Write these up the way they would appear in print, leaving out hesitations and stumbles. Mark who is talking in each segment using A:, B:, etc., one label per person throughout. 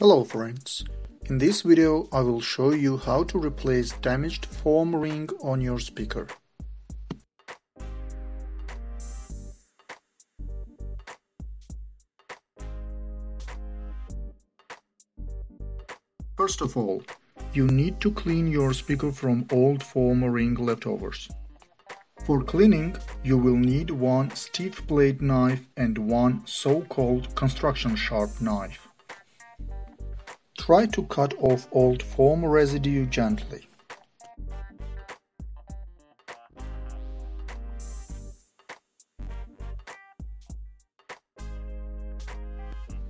A: Hello friends, in this video I will show you how to replace damaged foam ring on your speaker. First of all, you need to clean your speaker from old foam ring leftovers. For cleaning, you will need one stiff blade knife and one so-called construction sharp knife. Try to cut off old foam residue gently.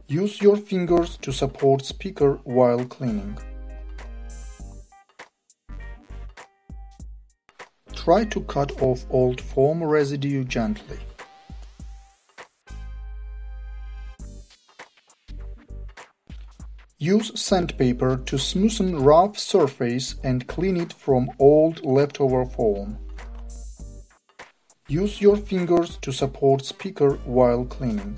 A: Use your fingers to support speaker while cleaning. Try to cut off old foam residue gently. Use sandpaper to smoothen rough surface and clean it from old leftover foam. Use your fingers to support speaker while cleaning.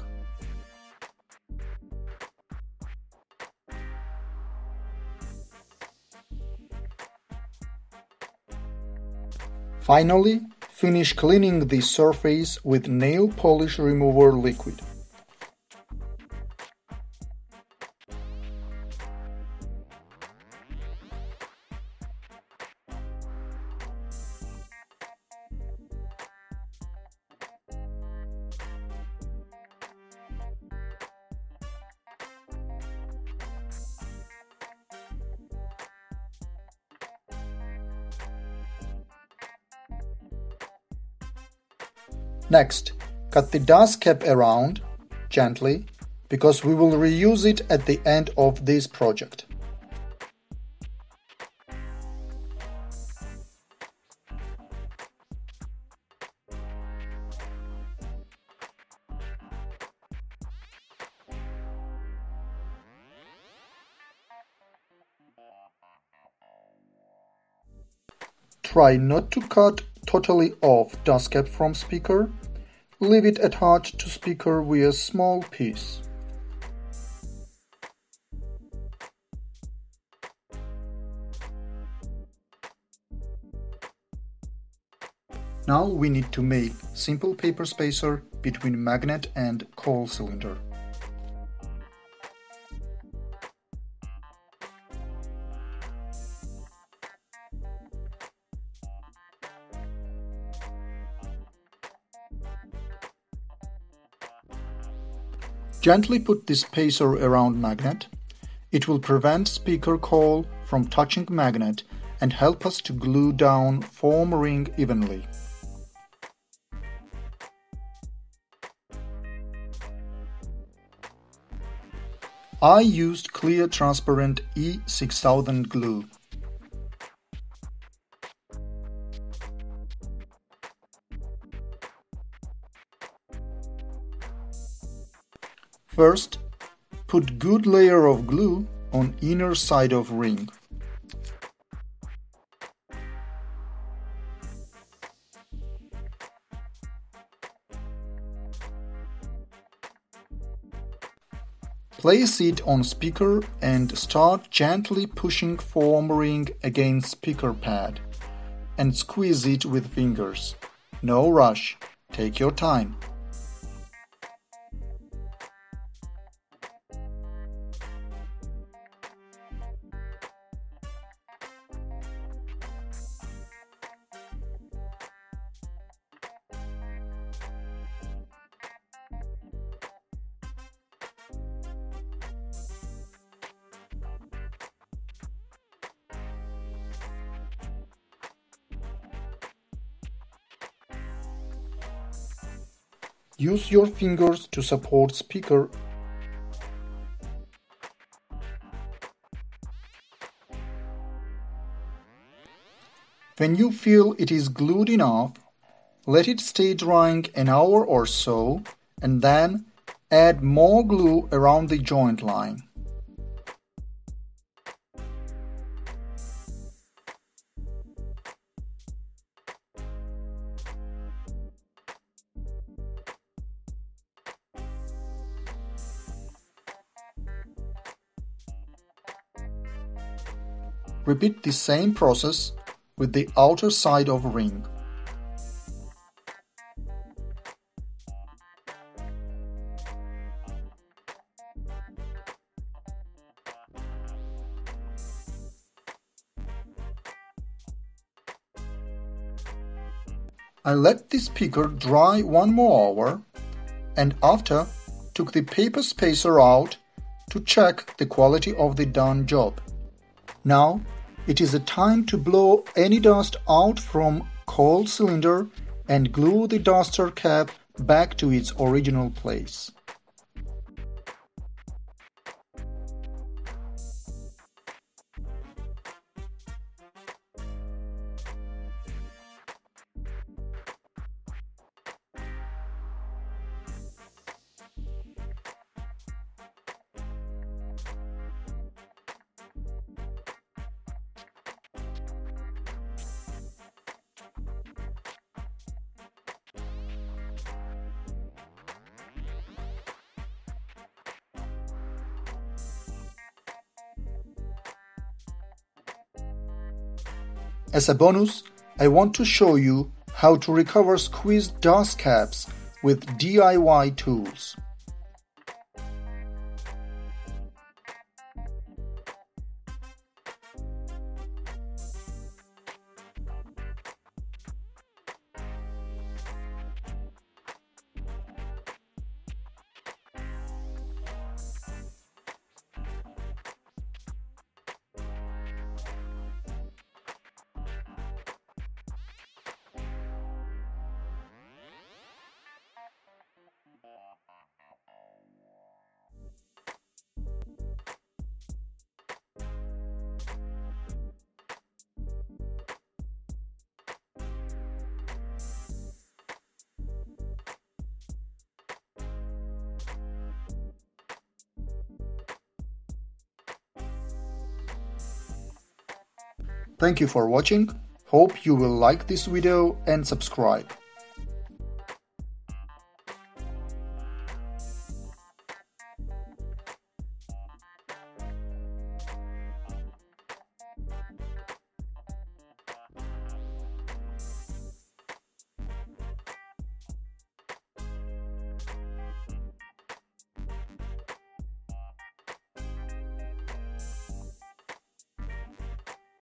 A: Finally, finish cleaning the surface with nail polish remover liquid. Next, cut the dust cap around, gently, because we will reuse it at the end of this project. Try not to cut totally off dust cap from speaker. Leave it attached to speaker with a small piece. Now we need to make simple paper spacer between magnet and coil cylinder. Gently put this spacer around magnet. It will prevent speaker coil from touching magnet and help us to glue down foam ring evenly. I used clear transparent E6000 glue. First, put good layer of glue on inner side of ring. Place it on speaker and start gently pushing foam ring against speaker pad and squeeze it with fingers. No rush, take your time. Use your fingers to support speaker. When you feel it is glued enough, let it stay drying an hour or so and then add more glue around the joint line. Repeat the same process with the outer side of a ring. I let the speaker dry 1 more hour and after took the paper spacer out to check the quality of the done job. Now it is a time to blow any dust out from cold cylinder and glue the duster cap back to its original place. As a bonus, I want to show you how to recover squeezed dust caps with DIY tools. Thank you for watching. Hope you will like this video and subscribe.